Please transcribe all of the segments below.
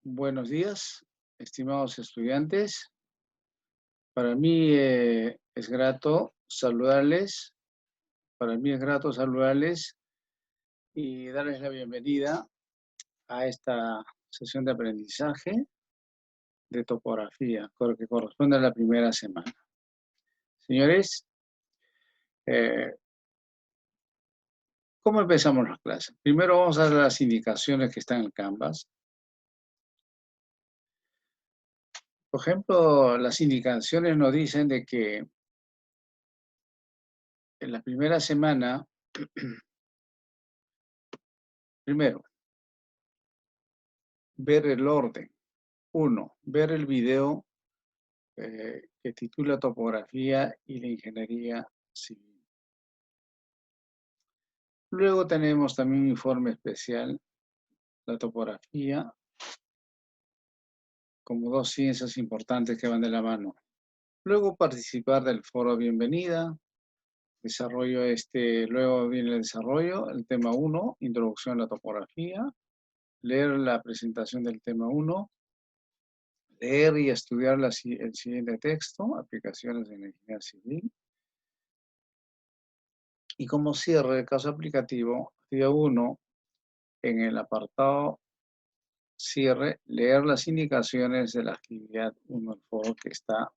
Buenos días, estimados estudiantes. Para mí es grato saludarles. Para mí es grato saludarles y darles la bienvenida a esta sesión de aprendizaje de topografía, que corresponde a la primera semana. Señores, ¿cómo empezamos las clases? Primero vamos a dar las indicaciones que están en el Canvas. Por ejemplo, las indicaciones nos dicen de que en la primera semana, primero, ver el orden. 1. Ver el video que titula Topografía y la Ingeniería Civil. Luego tenemos también un informe especial, la topografía, como dos ciencias importantes que van de la mano. Luego participar del foro Bienvenida, desarrollo luego viene el desarrollo, el tema 1, introducción a la topografía, leer la presentación del tema 1, leer y estudiar el siguiente texto, aplicaciones de la ingeniería civil. Y como cierre del caso aplicativo, día 1, en el apartado cierre, leer las indicaciones de la actividad 1 del foro que está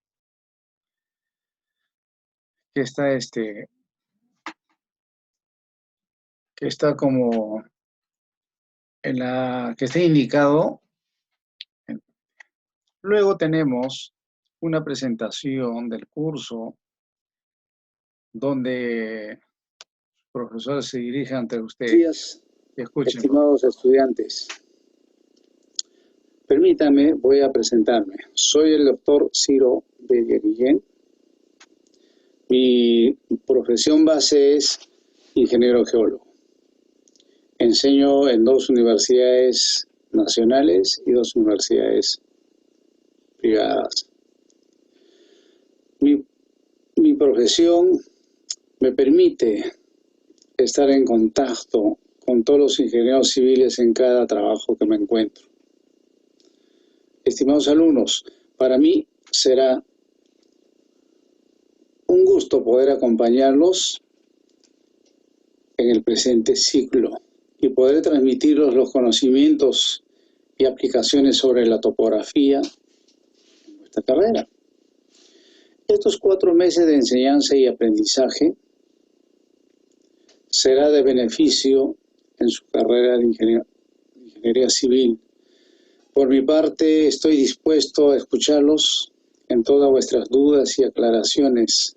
como que está indicado. Luego tenemos una presentación del curso donde el profesor se dirige ante ustedes. Escuchen. Estimados estudiantes, permítanme, voy a presentarme. Soy el doctor Ciro de Guillén. Mi profesión base es ingeniero geólogo. Enseño en 2 universidades nacionales y 2 universidades privadas. Mi profesión me permite estar en contacto con todos los ingenieros civiles en cada trabajo que me encuentro. Estimados alumnos, para mí será un gusto poder acompañarlos en el presente ciclo y poder transmitirles los conocimientos y aplicaciones sobre la topografía en nuestra carrera. Estos 4 meses de enseñanza y aprendizaje será de beneficio en su carrera de ingeniería civil. Por mi parte, estoy dispuesto a escucharlos en todas vuestras dudas y aclaraciones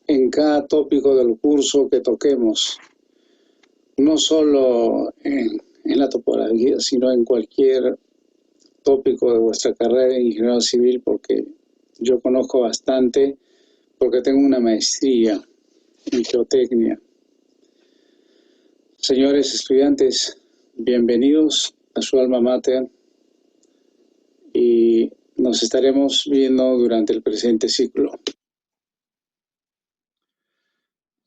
en cada tópico del curso que toquemos, no solo en la topografía, sino en cualquier tópico de vuestra carrera de ingeniero civil, porque yo conozco bastante, porque tengo una maestría en geotecnia. Señores estudiantes, bienvenidos a su alma mater y nos estaremos viendo durante el presente ciclo.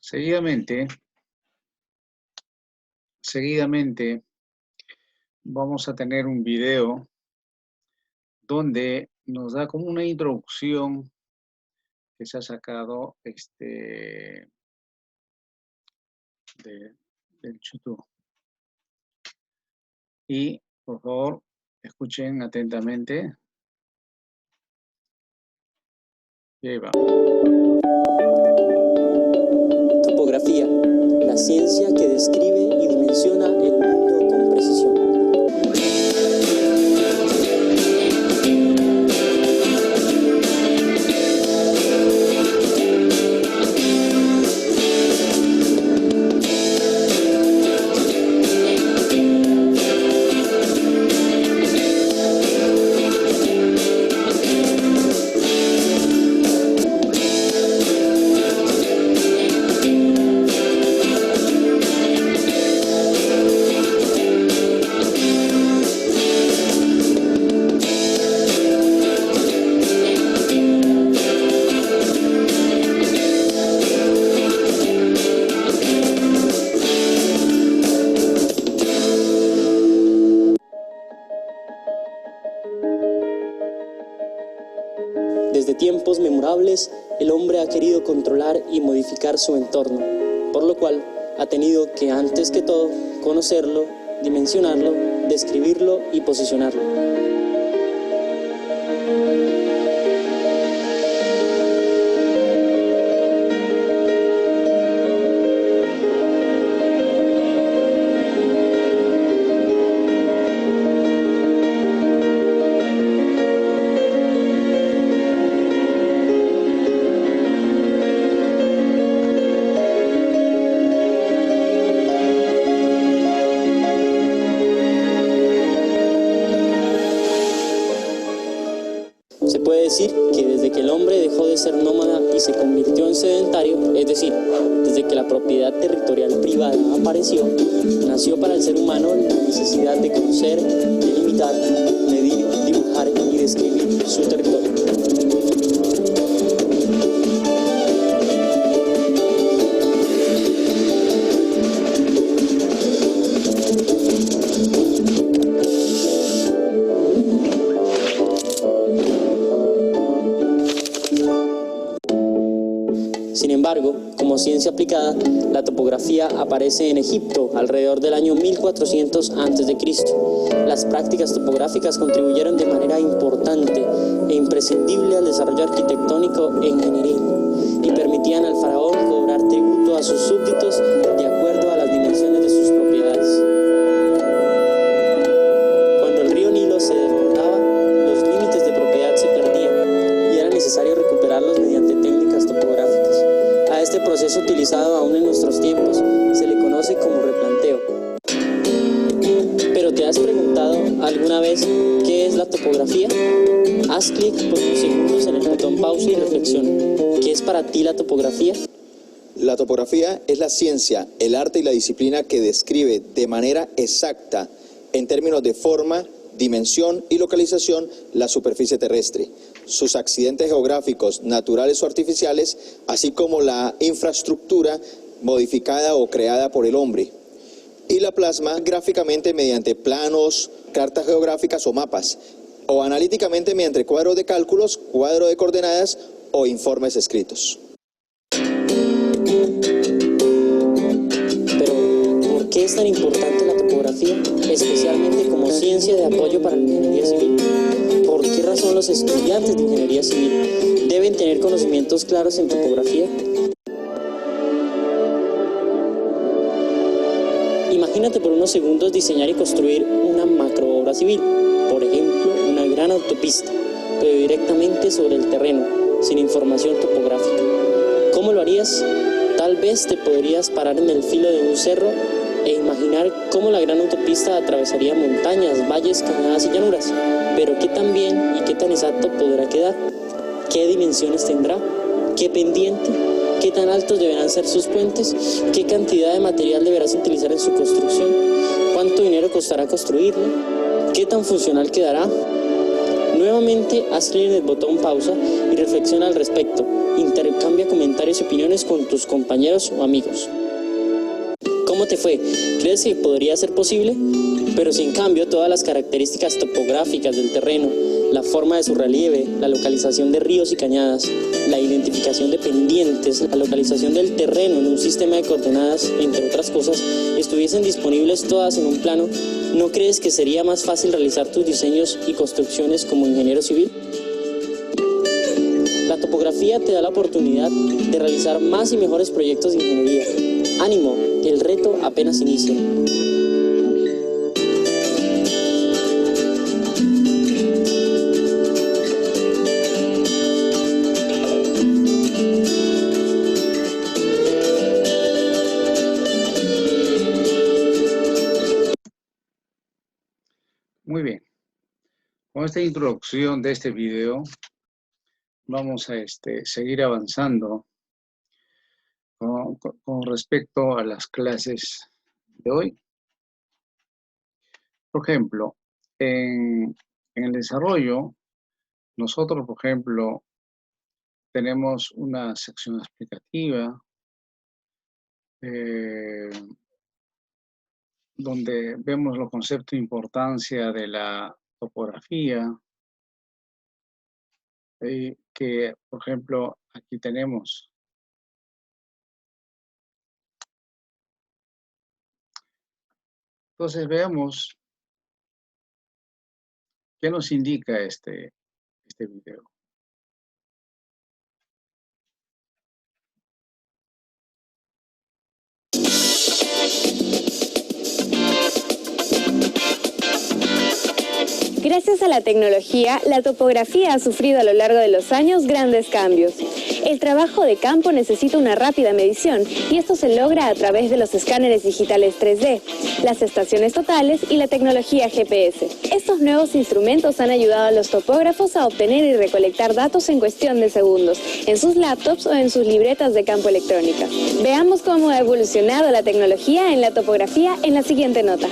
Seguidamente vamos a tener un video donde nos da como una introducción que se ha sacado del YouTube. Y por favor, escuchen atentamente. Y ahí va. Topografía, la ciencia que describe y dimensiona el mundo con precisión. Desde tiempos memorables, el hombre ha querido controlar y modificar su entorno, por lo cual ha tenido que, antes que todo, conocerlo, dimensionarlo, describirlo y posicionarlo. Se puede decir que desde que el hombre dejó de ser nómada y se convirtió en sedentario, es decir, desde que la propiedad territorial privada apareció, nació para el ser humano la necesidad de conocer, delimitar, medir, dibujar y describir su territorio. Sin embargo, como ciencia aplicada, la topografía aparece en Egipto alrededor del año 1400 a.C. Las prácticas topográficas contribuyeron de manera importante e imprescindible al desarrollo arquitectónico e ingenieril y permitían al faraón cobrar tributo a sus súbditos de acuerdo a las dimensiones de sus propiedades. Cuando el río Nilo se desbordaba, los límites de propiedad se perdían y era necesario recuperarlos mediante técnicas topográficas. A este proceso, utilizado aún en nuestros tiempos, se le conoce como replanteo. ¿Pero te has preguntado alguna vez qué es la topografía? Haz clic por unos segundos en el botón pausa y reflexiona. ¿Qué es para ti la topografía? La topografía es la ciencia, el arte y la disciplina que describe de manera exacta, en términos de forma, dimensión y localización, la superficie terrestre, sus accidentes geográficos, naturales o artificiales, así como la infraestructura modificada o creada por el hombre, y la plasma gráficamente mediante planos, cartas geográficas o mapas, o analíticamente mediante cuadros de cálculos, cuadros de coordenadas o informes escritos. Pero, ¿por qué es tan importante la topografía, especialmente como ciencia de apoyo para la ingeniería civil? ¿Por qué razón los estudiantes de ingeniería civil deben tener conocimientos claros en topografía? Imagínate por unos segundos diseñar y construir una macroobra civil, por ejemplo, una gran autopista, pero directamente sobre el terreno, sin información topográfica. ¿Cómo lo harías? Tal vez te podrías parar en el filo de un cerro e imaginar cómo la gran autopista atravesaría montañas, valles, cañadas y llanuras. Pero ¿qué tan bien y qué tan exacto podrá quedar? ¿Qué dimensiones tendrá? ¿Qué pendiente? ¿Qué tan altos deberán ser sus puentes? ¿Qué cantidad de material deberás utilizar en su construcción? ¿Cuánto dinero costará construirla? ¿Qué tan funcional quedará? Nuevamente, haz clic en el botón pausa y reflexiona al respecto. Intercambia comentarios y opiniones con tus compañeros o amigos. ¿Cómo te fue? ¿Crees que podría ser posible? Pero si en cambio todas las características topográficas del terreno, la forma de su relieve, la localización de ríos y cañadas, la identificación de pendientes, la localización del terreno en un sistema de coordenadas, entre otras cosas, estuviesen disponibles todas en un plano, ¿no crees que sería más fácil realizar tus diseños y construcciones como ingeniero civil? La topografía te da la oportunidad de realizar más y mejores proyectos de ingeniería. ¡Ánimo! El reto apenas inicia. Muy bien. Con esta introducción de este video, vamos a seguir avanzando con respecto a las clases de hoy. Por ejemplo, en el desarrollo, nosotros, por ejemplo, tenemos una sección explicativa donde vemos los conceptos de importancia de la topografía, que, por ejemplo, aquí tenemos. Entonces veamos qué nos indica este video. Gracias a la tecnología, la topografía ha sufrido a lo largo de los años grandes cambios. El trabajo de campo necesita una rápida medición y esto se logra a través de los escáneres digitales 3D, las estaciones totales y la tecnología GPS. Estos nuevos instrumentos han ayudado a los topógrafos a obtener y recolectar datos en cuestión de segundos, en sus laptops o en sus libretas de campo electrónicas. Veamos cómo ha evolucionado la tecnología en la topografía en la siguiente nota.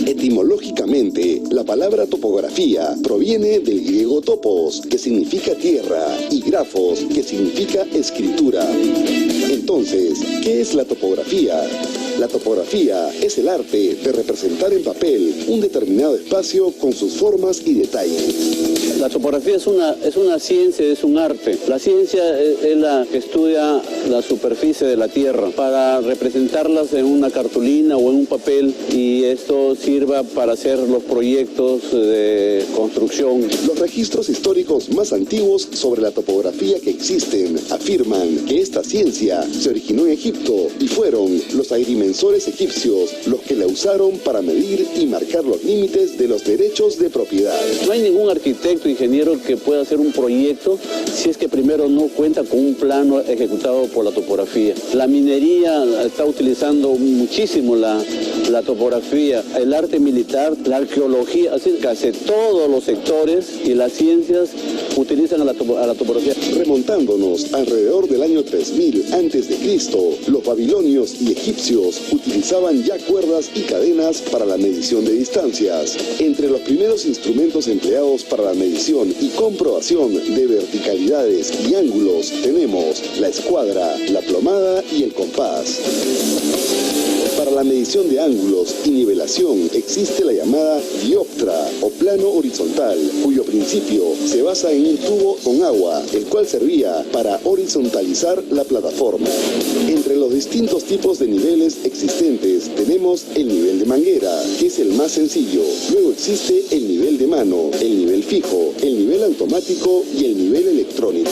Etimológicamente, la palabra topografía proviene del griego topos, que significa tierra, y grafos, que significa escritura. Entonces, ¿qué es la topografía? La topografía es el arte de representar en papel un determinado espacio con sus formas y detalles. La topografía es una ciencia, es un arte. La ciencia es la que estudia la superficie de la tierra para representarlas en una cartulina o en un papel, y esto sirva para hacer los proyectos de construcción. Los registros históricos más antiguos sobre la topografía que existen afirman que esta ciencia se originó en Egipto y fueron los agrimensores egipcios los que la usaron para medir y marcar los límites de los derechos de propiedad. No hay ningún arquitecto, ingeniero que pueda hacer un proyecto si es que primero no cuenta con un plano ejecutado por la topografía. La minería está utilizando muchísimo la topografía, el arte militar, la arqueología, así que casi todos los sectores y las ciencias utilizan a la topografía. Remontándonos alrededor del año 3000 a.C., los babilonios y egipcios utilizaban ya cuerdas y cadenas para la medición de distancias. Entre los primeros instrumentos empleados para la medición y comprobación de verticalidades y ángulos tenemos la escuadra, la plomada y el compás. Para la medición de ángulos y nivelación existe la llamada dioptra o plano horizontal, cuyo principio se basa en un tubo con agua, el cual servía para horizontalizar la plataforma. Entre los distintos tipos de niveles existentes tenemos el nivel de manguera, que es el más sencillo. Luego existe el nivel de mano, el nivel fijo, el nivel automático y el nivel electrónico.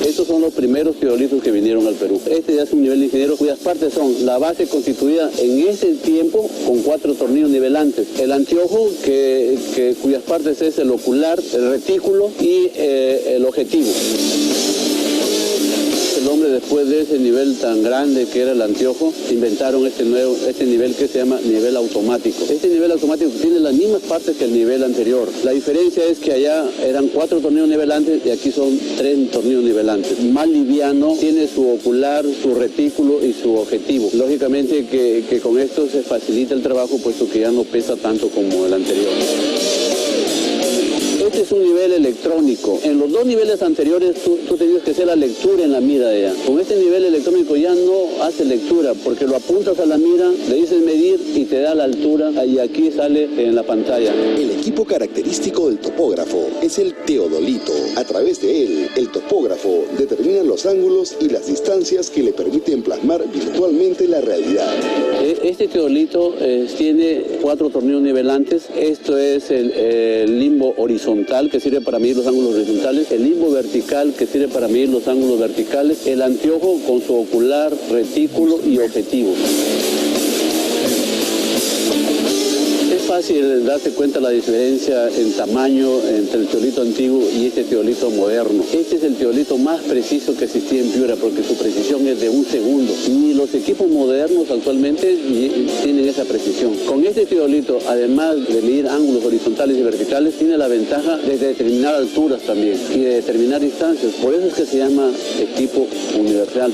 Estos son los primeros teodolitos que vinieron al Perú. Este ya es un nivel de ingeniero cuyas partes son la base constituida en ese tiempo con 4 tornillos nivelantes, el anteojo cuyas partes es el ocular, el retículo y el objetivo. El hombre, después de ese nivel tan grande que era el anteojo, inventaron este nivel que se llama nivel automático. Este nivel automático tiene las mismas partes que el nivel anterior. La diferencia es que allá eran 4 tornillos nivelantes y aquí son 3 tornillos nivelantes. Más liviano, tiene su ocular, su retículo y su objetivo. Lógicamente que con esto se facilita el trabajo, puesto que ya no pesa tanto como el anterior. Este es un nivel electrónico. En los 2 niveles anteriores tú tenías que hacer la lectura en la mira ya. Con este nivel electrónico ya no hace lectura, porque lo apuntas a la mira, le dices medir y te da la altura, y aquí sale en la pantalla. El equipo característico del topógrafo es el teodolito. A través de él, el topógrafo determina los ángulos y las distancias que le permiten plasmar virtualmente la realidad. Este teodolito tiene 4 tornillos nivelantes. Esto es el limbo horizontal, que sirve para medir los ángulos horizontales, el limbo vertical, que sirve para medir los ángulos verticales, el anteojo con su ocular, retículo y objetivo. Es fácil darse cuenta la diferencia en tamaño entre el teodolito antiguo y este teodolito moderno. Este es el teodolito más preciso que existía en Piura, porque su precisión es de 1 segundo. Ni los equipos modernos actualmente tienen esa precisión. Con este teodolito, además de medir ángulos horizontales y verticales, tiene la ventaja de determinar alturas también y de determinar distancias. Por eso es que se llama equipo universal.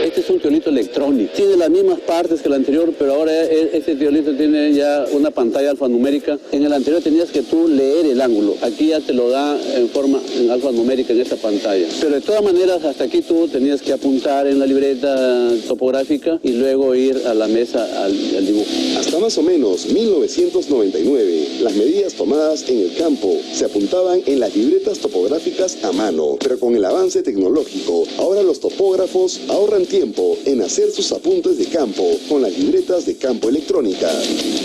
Este es un teolito electrónico. Tiene las mismas partes que el anterior, pero ahora este teolito tiene ya una pantalla alfanumérica. En el anterior tenías que tú leer el ángulo. Aquí ya te lo da en forma alfanumérica en esta pantalla. Pero de todas maneras, hasta aquí tú tenías que apuntar en la libreta topográfica y luego ir a la mesa al dibujo. Hasta más o menos 1999, las medidas tomadas en el campo se apuntaban en las libretas topográficas a mano, pero con el avance tecnológico, ahora los topógrafos ahorran tiempo en hacer sus apuntes de campo con las libretas de campo electrónica.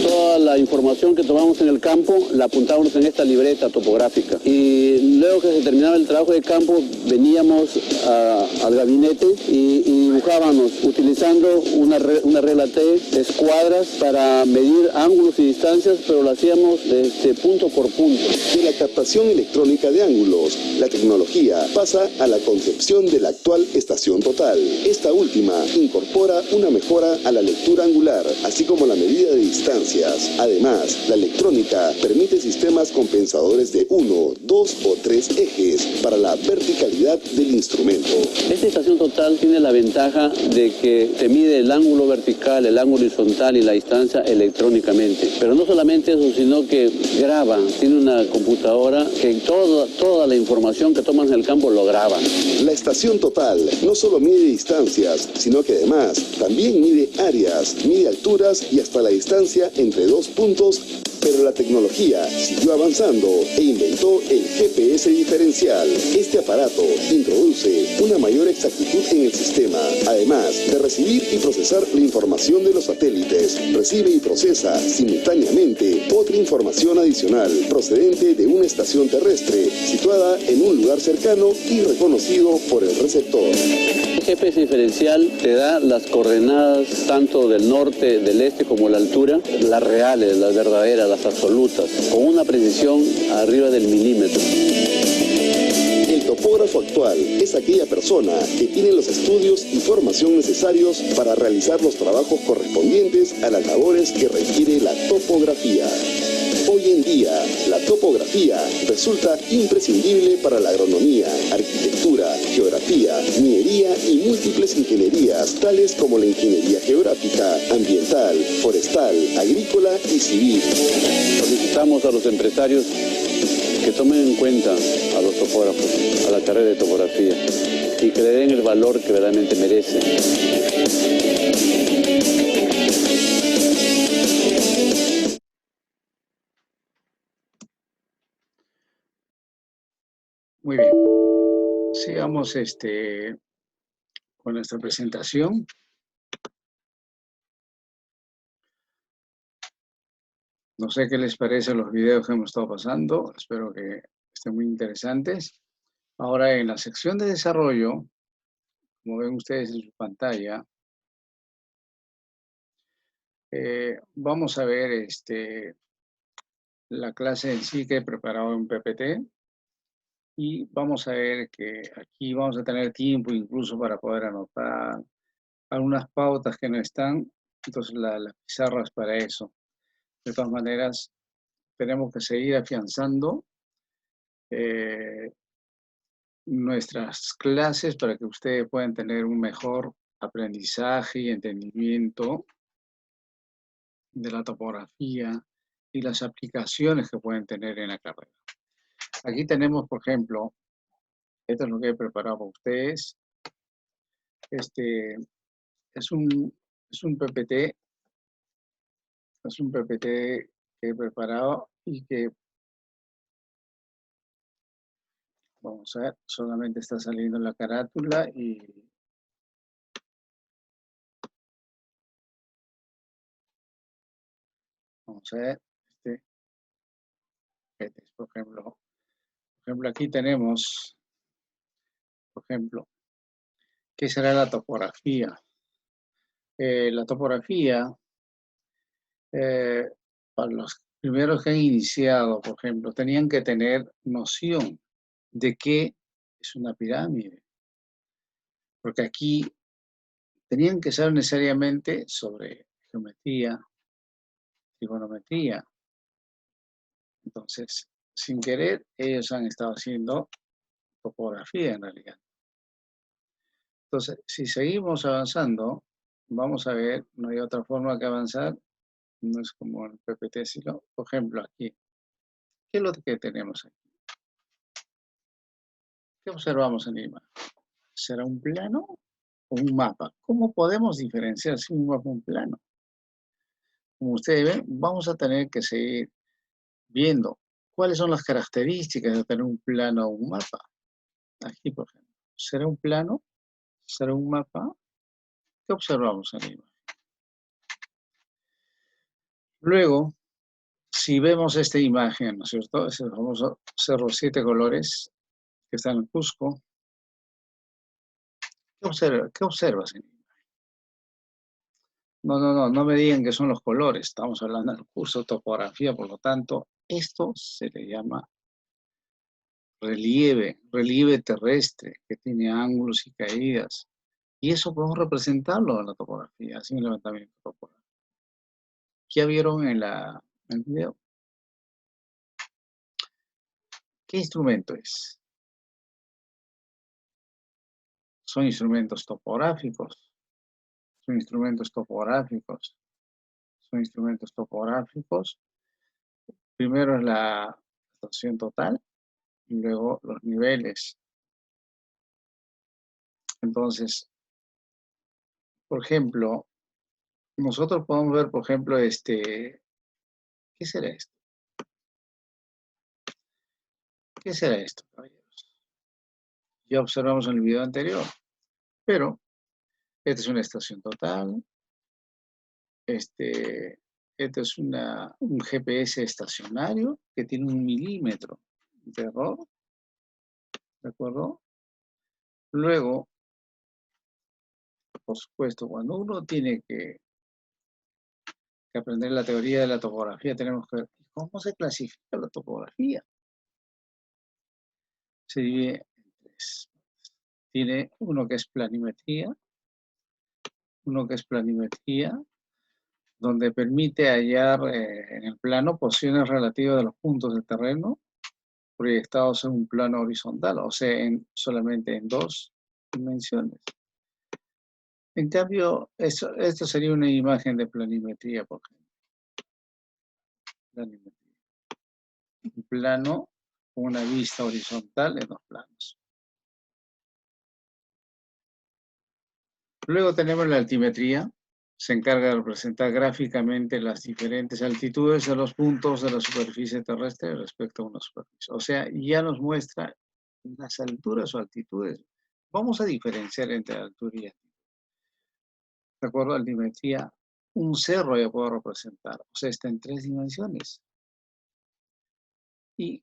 Toda la información que tomamos en el campo la apuntábamos en esta libreta topográfica. Y luego que se terminaba el trabajo de campo, veníamos al gabinete y dibujábamos utilizando una regla T, escuadras, para medir ángulos y distancias, pero lo hacíamos punto por punto. De la captación electrónica de ángulos, la tecnología pasa a la concepción de la actual estación total. Esta última incorpora una mejora a la lectura angular, así como la medida de distancias. Además, la electrónica permite sistemas compensadores de 1, 2 o 3 ejes para la verticalidad del instrumento. Esta estación total tiene la ventaja de que te mide el ángulo vertical, el ángulo horizontal y la distancia electrónicamente. Pero no solamente eso, sino que graba. Tiene una computadora que toda la información que tomas en el campo lo graba. La estación total no solo mide distancias, sino que además también mide áreas, mide alturas y hasta la distancia entre dos puntos. Pero la tecnología siguió avanzando e inventó el GPS diferencial. Este aparato introduce una mayor exactitud en el sistema. Además de recibir y procesar la información de los satélites, recibe y procesa simultáneamente otra información adicional procedente de una estación terrestre situada en un lugar cercano y reconocido por el receptor. El GPS diferencial te da las coordenadas tanto del norte, del este como la altura, las reales, las verdaderas, las absolutas, con una precisión arriba del milímetro. El topógrafo actual es aquella persona que tiene los estudios y formación necesarios para realizar los trabajos correspondientes a las labores que requiere la topografía. Hoy en día, la topografía resulta imprescindible para la agronomía, arquitectura, geografía, minería y múltiples ingenierías, tales como la ingeniería geográfica, ambiental, forestal, agrícola y civil. Solicitamos a los empresarios que tomen en cuenta a los topógrafos, a la carrera de topografía, y que le den el valor que verdaderamente merece. Muy bien. Sigamos con nuestra presentación. No sé qué les parecen los videos que hemos estado pasando. Espero que estén muy interesantes. Ahora, en la sección de desarrollo, como ven ustedes en su pantalla, vamos a ver la clase en sí que he preparado en PPT. Y vamos a ver que aquí vamos a tener tiempo incluso para poder anotar algunas pautas que no están. Entonces, las pizarras para eso. De todas maneras, tenemos que seguir afianzando nuestras clases para que ustedes puedan tener un mejor aprendizaje y entendimiento de la topografía y las aplicaciones que pueden tener en la carrera. Aquí tenemos, por ejemplo, esto es lo que he preparado para ustedes. Es un PPT. Es un PPT que he preparado y que, vamos a ver, solamente está saliendo la carátula y vamos a ver, por ejemplo, aquí tenemos, por ejemplo, ¿qué será la topografía? La topografía, para los primeros que han iniciado, por ejemplo, tenían que tener noción de qué es una pirámide. Porque aquí tenían que saber necesariamente sobre geometría, trigonometría. Entonces, sin querer, ellos han estado haciendo topografía en realidad. Entonces, si seguimos avanzando, vamos a ver, no hay otra forma que avanzar, no es como el PPT, sino, por ejemplo, aquí. ¿Qué es lo que tenemos aquí? ¿Qué observamos en la imagen? ¿Será un plano o un mapa? ¿Cómo podemos diferenciar si un mapa o un plano? Como ustedes ven, vamos a tener que seguir viendo cuáles son las características de tener un plano o un mapa. Aquí, por ejemplo, ¿será un plano? ¿Será un mapa? ¿Qué observamos en la imagen? Luego, si vemos esta imagen, ¿no es cierto? Es el famoso Cerro Siete Colores que está en Cusco. ¿Qué observas en la imagen? No me digan que son los colores. Estamos hablando del curso de topografía, por lo tanto, esto se le llama relieve terrestre, que tiene ángulos y caídas. Y eso podemos representarlo en la topografía, así en el levantamiento topográfico. ¿Qué vieron en el video? ¿Qué instrumento es? Son instrumentos topográficos. Son instrumentos topográficos. Son instrumentos topográficos. Primero es la estación total y luego los niveles. Entonces, por ejemplo, nosotros podemos ver, por ejemplo, ¿qué será esto? ¿Qué será esto, caballeros? Ya observamos en el video anterior, pero esta es una estación total, este es un GPS estacionario que tiene 1 milímetro de error, ¿de acuerdo? Luego, por supuesto, cuando uno tiene que aprender la teoría de la topografía, tenemos que ver cómo se clasifica la topografía. Se divide en 3. Tiene uno que es planimetría, donde permite hallar en el plano posiciones relativas de los puntos del terreno proyectados en un plano horizontal, o sea, solamente en 2 dimensiones. En cambio, esto sería una imagen de planimetría, por ejemplo. Planimetría. Un plano con una vista horizontal en 2 planos. Luego tenemos la altimetría. Se encarga de representar gráficamente las diferentes altitudes de los puntos de la superficie terrestre respecto a una superficie. O sea, ya nos muestra las alturas o altitudes. Vamos a diferenciar entre altura y altitud. De acuerdo a la altimetría, un cerro ya puedo representar. O sea, está en 3 dimensiones. ¿Y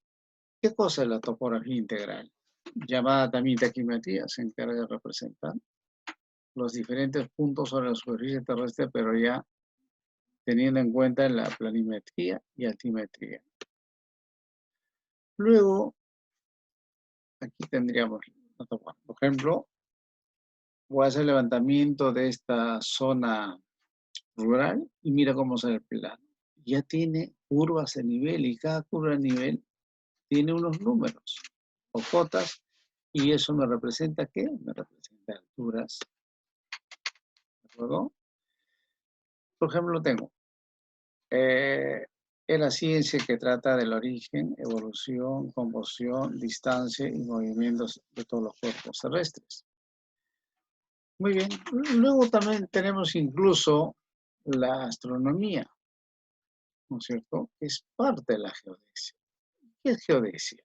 qué cosa es la topografía integral? Llamada también taquimetría, se encarga de representar los diferentes puntos sobre la superficie terrestre, pero ya teniendo en cuenta la planimetría y altimetría. Luego, aquí tendríamos, por ejemplo, voy a hacer el levantamiento de esta zona rural y mira cómo se ve el plano. Ya tiene curvas de nivel y cada curva de nivel tiene unos números o cotas y eso me representa ¿qué? Me representa alturas. ¿De acuerdo? Por ejemplo, tengo es la ciencia que trata del origen, evolución, composición, distancia y movimientos de todos los cuerpos terrestres. Muy bien. Luego también tenemos incluso la astronomía, ¿no es cierto? Es parte de la geodesia. ¿Qué es geodesia?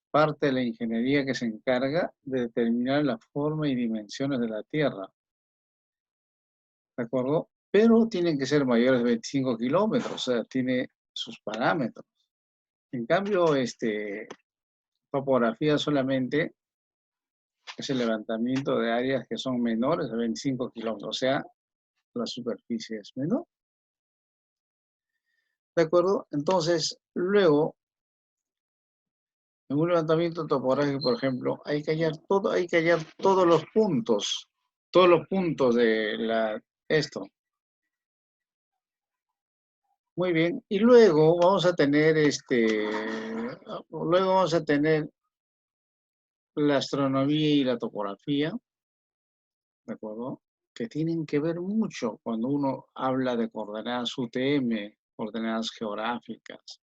Parte de la ingeniería que se encarga de determinar la forma y dimensiones de la Tierra. ¿De acuerdo? Pero tienen que ser mayores de 25 kilómetros, o sea, tiene sus parámetros. En cambio, topografía solamente es el levantamiento de áreas que son menores de 25 kilómetros, o sea, la superficie es menor. ¿De acuerdo? Entonces, luego, en un levantamiento topográfico, por ejemplo, hay que hallar todos los puntos de esto. Muy bien, y luego vamos a tener la astronomía y la topografía, ¿de acuerdo? Que tienen que ver mucho cuando uno habla de coordenadas UTM, coordenadas geográficas.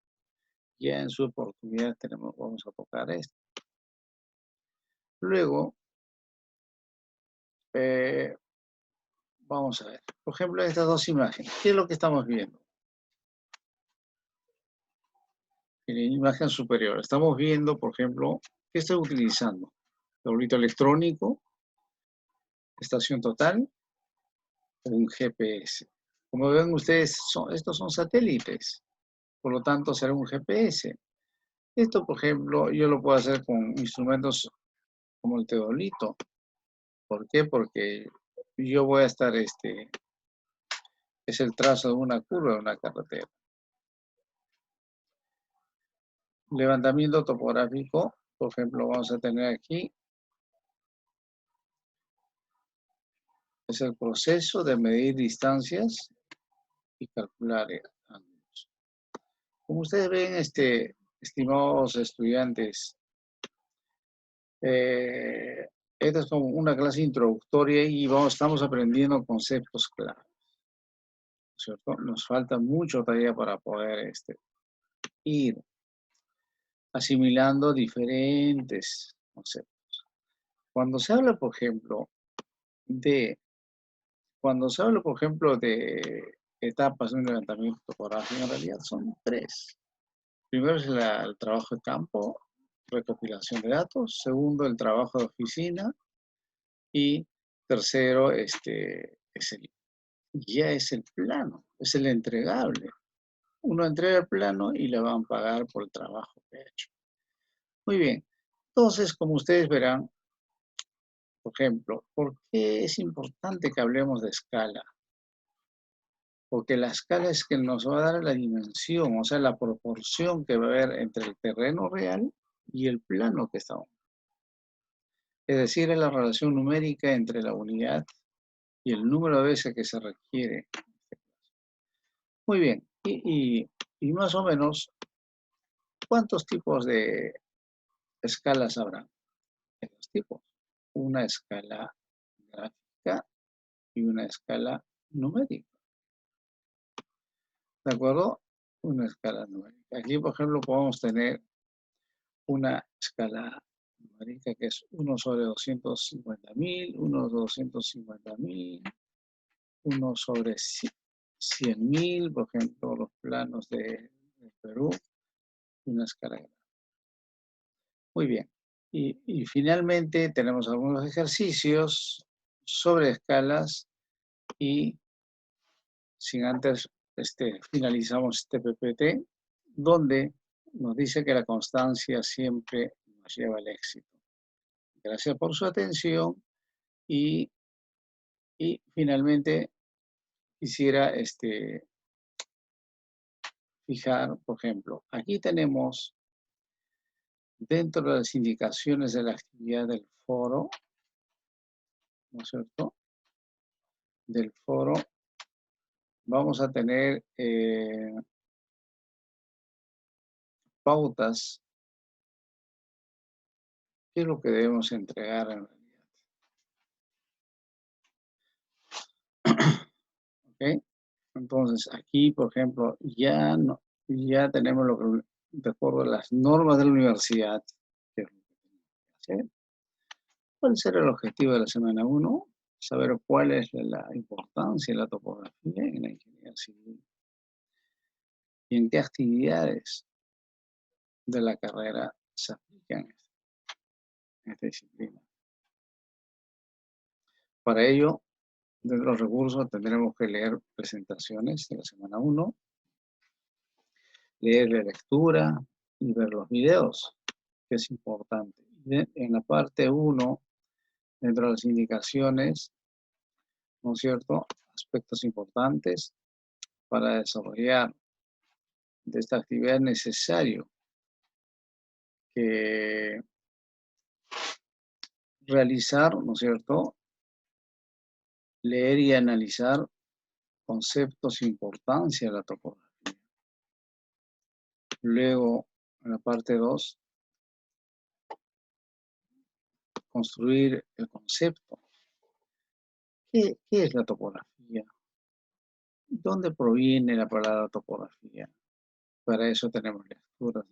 Ya en su oportunidad vamos a tocar esto. Luego, vamos a ver, por ejemplo, estas dos imágenes. ¿Qué es lo que estamos viendo? En la imagen superior estamos viendo, por ejemplo, ¿qué estoy utilizando? Tablito electrónico, estación total, un GPS. Como ven ustedes, estos son satélites, por lo tanto será un GPS. Esto, por ejemplo, yo lo puedo hacer con instrumentos como el teodolito. ¿Por qué? Porque yo voy a estar, es el trazo de una curva de una carretera. Levantamiento topográfico, por ejemplo, vamos a tener aquí, es el proceso de medir distancias y calcular ángulos. Como ustedes ven, estimados estudiantes, esta es como una clase introductoria y estamos aprendiendo conceptos claros, ¿cierto? Nos falta mucho todavía para poder ir asimilando diferentes conceptos. Cuando se habla, por ejemplo, de etapas de un levantamiento topográfico, en realidad son tres. Primero es el trabajo de campo, recopilación de datos. Segundo, el trabajo de oficina. Y tercero, ya es el plano, es el entregable. Uno entrega el plano y le van a pagar por el trabajo que ha hecho. Muy bien. Entonces, como ustedes verán, por ejemplo, ¿por qué es importante que hablemos de escala? Porque la escala es que nos va a dar la dimensión, o sea, la proporción que va a haber entre el terreno real y el plano que estamos. Es decir, es la relación numérica entre la unidad y el número de veces que se requiere. Muy bien, y más o menos, ¿cuántos tipos de escalas habrá? Dos tipos. Una escala gráfica y una escala numérica. ¿De acuerdo? Una escala numérica. Aquí, por ejemplo, podemos tener una escala numérica que es 1 sobre 250.000, 1 sobre 250.000, 1 sobre 100.000, por ejemplo, los planos de Perú, una escala grande. Muy bien. Y finalmente tenemos algunos ejercicios sobre escalas y sin antes finalizamos este PPT, donde nos dice que la constancia siempre nos lleva al éxito. Gracias por su atención y finalmente quisiera fijar, por ejemplo, aquí tenemos dentro de las indicaciones de la actividad del foro, ¿no es cierto? Del foro vamos a tener pautas. ¿Qué es lo que debemos entregar en realidad? ¿Okay? Entonces, aquí, por ejemplo, ya tenemos lo que, de acuerdo a las normas de la universidad, ¿qué es lo que tenemos que hacer? ¿Cuál será el objetivo de la semana 1? Saber cuál es la importancia de la topografía en la ingeniería civil y en qué actividades de la carrera se aplican en esta disciplina. Para ello, de los recursos tendremos que leer presentaciones de la semana 1, leer la lectura y ver los videos, que es importante. En la parte 1, dentro de las indicaciones, ¿no es cierto?, aspectos importantes para desarrollar de esta actividad es necesario que realizar, ¿no es cierto?, leer y analizar conceptos e importancia de la topografía. Luego, en la parte 2, construir el concepto ¿Qué es la topografía? ¿Dónde proviene la palabra topografía? Para eso tenemos lecturas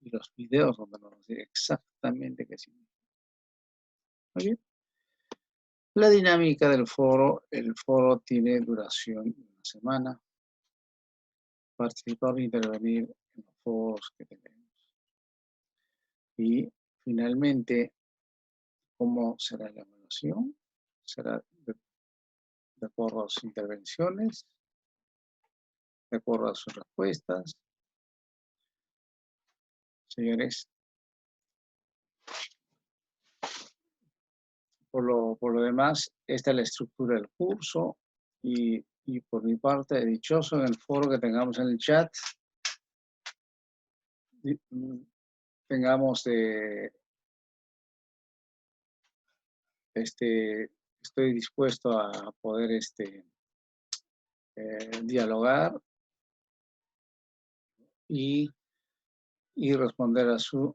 y los videos donde nos dice exactamente qué significa. Muy bien. La dinámica del foro. El foro tiene duración de una semana. Participar e intervenir en los foros que tenemos. Y finalmente, ¿cómo será la evaluación? Será de acuerdo a sus intervenciones, de acuerdo a sus respuestas. Señores, por lo demás, esta es la estructura del curso y por mi parte, dichoso en el foro que tengamos en el chat, tengamos estoy dispuesto a poder dialogar y responder a su